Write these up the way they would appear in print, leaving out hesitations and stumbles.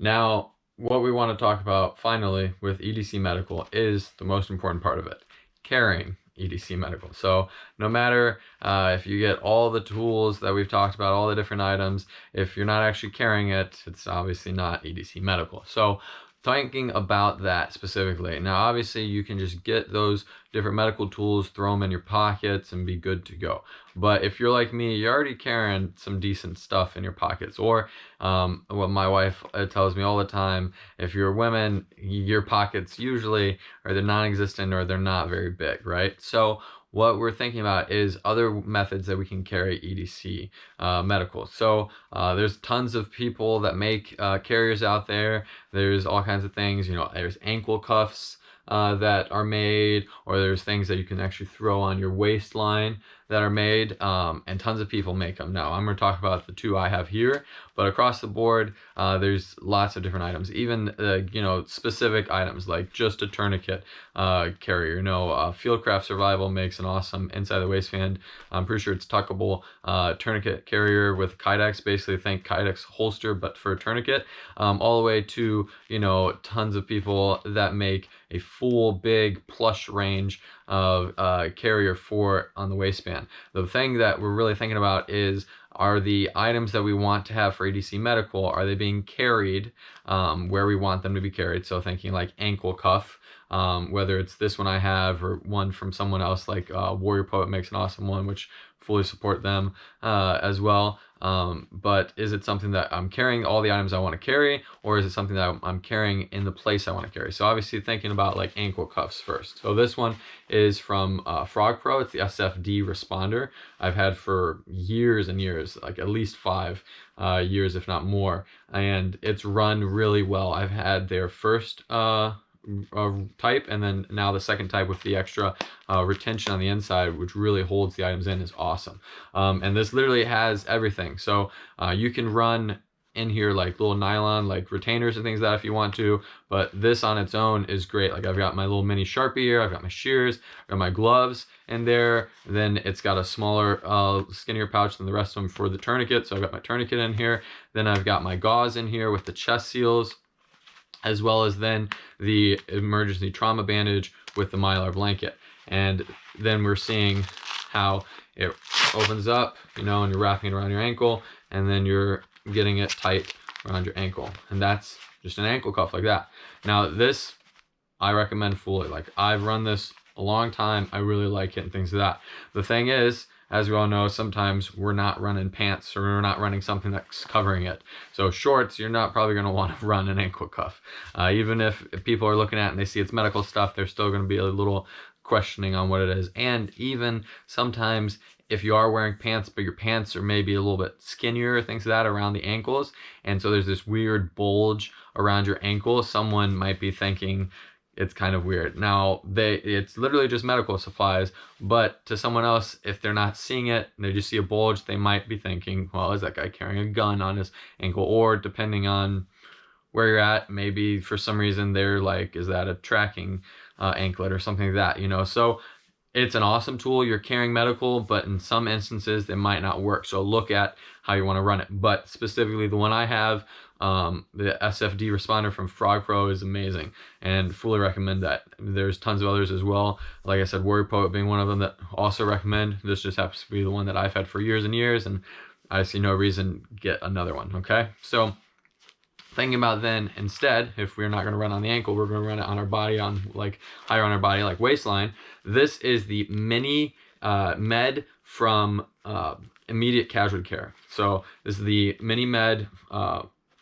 Now, what we want to talk about finally with EDC Medical is the most important part of it, carrying EDC Medical. So no matter if you get all the tools that we've talked about, all the different items, if you're not actually carrying it, it's obviously not EDC Medical. So thinking about that specifically. Now, obviously, you can just get those different medical tools, throw them in your pockets, and be good to go. But if you're like me, you're already carrying some decent stuff in your pockets. Or what my wife tells me all the time, if you're women, your pockets usually are they're non-existent or they're not very big, right? So what we're thinking about is other methods that we can carry EDC medical. So there's tons of people that make carriers out there. There's all kinds of things, there's ankle cuffs that are made, or there's things that you can actually throw on your waistline that are made, and tons of people make them. Now, I'm going to talk about the two I have here, but across the board, there's lots of different items, even, specific items like just a tourniquet carrier. Fieldcraft Survival makes an awesome inside the waistband. I'm pretty sure it's tuckable tourniquet carrier with Kydex. Basically, think Kydex holster, but for a tourniquet, all the way to, tons of people that make a full big plush range of carrier for on the waistband. The thing that we're really thinking about is, are the items that we want to have for EDC Medical, are they being carried where we want them to be carried? So thinking like ankle cuff, whether it's this one I have or one from someone else, like Warrior Poet makes an awesome one, which fully support them as well. But is it something that I'm carrying all the items I want to carry, or is it something that I'm carrying in the place I want to carry? So obviously thinking about like ankle cuffs first. So this one is from Frog Pro. It's the SFD responder. I've had for years and years, like at least 5 years, if not more. And it's run really well. I've had their first type, and then now the second type with the extra retention on the inside, which really holds the items in, is awesome. And this literally has everything. So you can run in here like little nylon like retainers and things like that if you want to, but this on its own is great. Like I've got my little mini Sharpie here, I've got my shears, I've got my gloves in there, then it's got a smaller skinnier pouch than the rest of them for the tourniquet, so I've got my tourniquet in here, then I've got my gauze in here with the chest seals, as well as then the emergency trauma bandage with the Mylar blanket. And then we're seeing how it opens up, and you're wrapping it around your ankle, and then you're getting it tight around your ankle. And that's just an ankle cuff like that. Now this, I recommend fully. Like I've run this a long time. I really like it and things like that. The thing is, as we all know, sometimes we're not running pants or we're not running something that's covering it. So shorts, you're not probably going to want to run an ankle cuff. Even if people are looking at it and they see it's medical stuff, they're still going to be a little questioning on what it is. And even sometimes if you are wearing pants, but your pants are maybe a little bit skinnier, things like that around the ankles, and so there's this weird bulge around your ankle, someone might be thinking, it's kind of weird. Now, it's literally just medical supplies, but to someone else, if they're not seeing it, and they just see a bulge, they might be thinking, well, is that guy carrying a gun on his ankle? Or depending on where you're at, maybe for some reason they're like, is that a tracking anklet or something like that, So it's an awesome tool. You're carrying medical, but in some instances, they might not work. So look at how you want to run it. But specifically, the one I have, the SFD responder from Frog Pro, is amazing and fully recommend that. There's tons of others as well. Like I said, Warrior Poet being one of them that also recommend. This just happens to be the one that I've had for years and years, and I see no reason to get another one, okay? So thinking about then, instead, if we're not going to run on the ankle, we're going to run it on our body, on like higher on our body, like waistline. This is the Mini Med from Immediate Casualty Care. So this is the Mini Med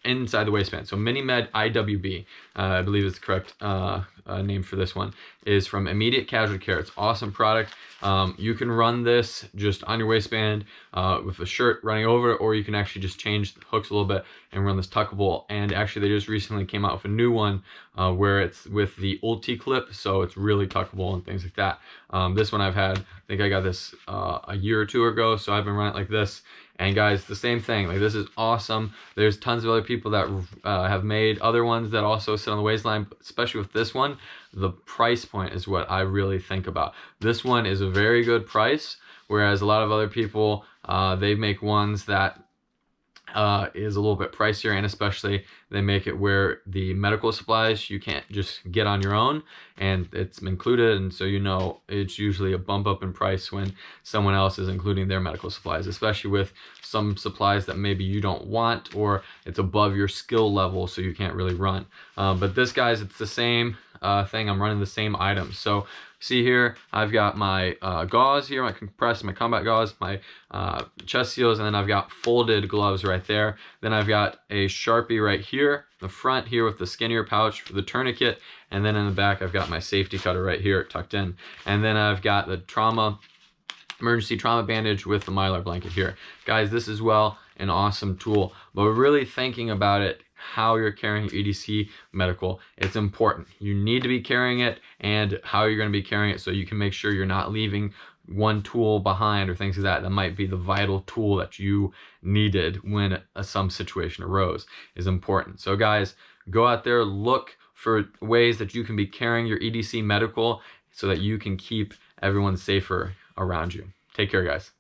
inside the waistband. So Mini Med IWB, I believe is the correct name for this one, is from Immediate Casualty Care. It's an awesome product. You can run this just on your waistband with a shirt running over it, or you can actually just change the hooks a little bit and run this tuckable. And actually, they just recently came out with a new one where it's with the Ulti clip, so it's really tuckable and things like that. This one I've had, I think I got this a year or two ago, so I've been running it like this. And guys, the same thing, like this is awesome. There's tons of other people that have made other ones that also sit on the waistline, but especially with this one, the price point is what I really think about. This one is a very good price, whereas a lot of other people, they make ones that is a little bit pricier, and especially they make it where the medical supplies you can't just get on your own, and it's included, and so it's usually a bump up in price when someone else is including their medical supplies, especially with some supplies that maybe you don't want, or it's above your skill level so you can't really run. But this, guys, it's the same thing. I'm running the same items. So see here, I've got my gauze here, my compressed, my combat gauze, my chest seals, and then I've got folded gloves right there. Then I've got a Sharpie right here, the front here with the skinnier pouch for the tourniquet, and then in the back I've got my safety cutter right here tucked in. And then I've got the emergency trauma bandage with the Mylar blanket here. Guys, this is an awesome tool, but we're really thinking about it, how you're carrying your EDC Medical. It's important. You need to be carrying it, and how you're going to be carrying it so you can make sure you're not leaving one tool behind or things like that. That might be the vital tool that you needed when some situation arose is important. So guys, go out there, look for ways that you can be carrying your EDC Medical so that you can keep everyone safer around you. Take care, guys.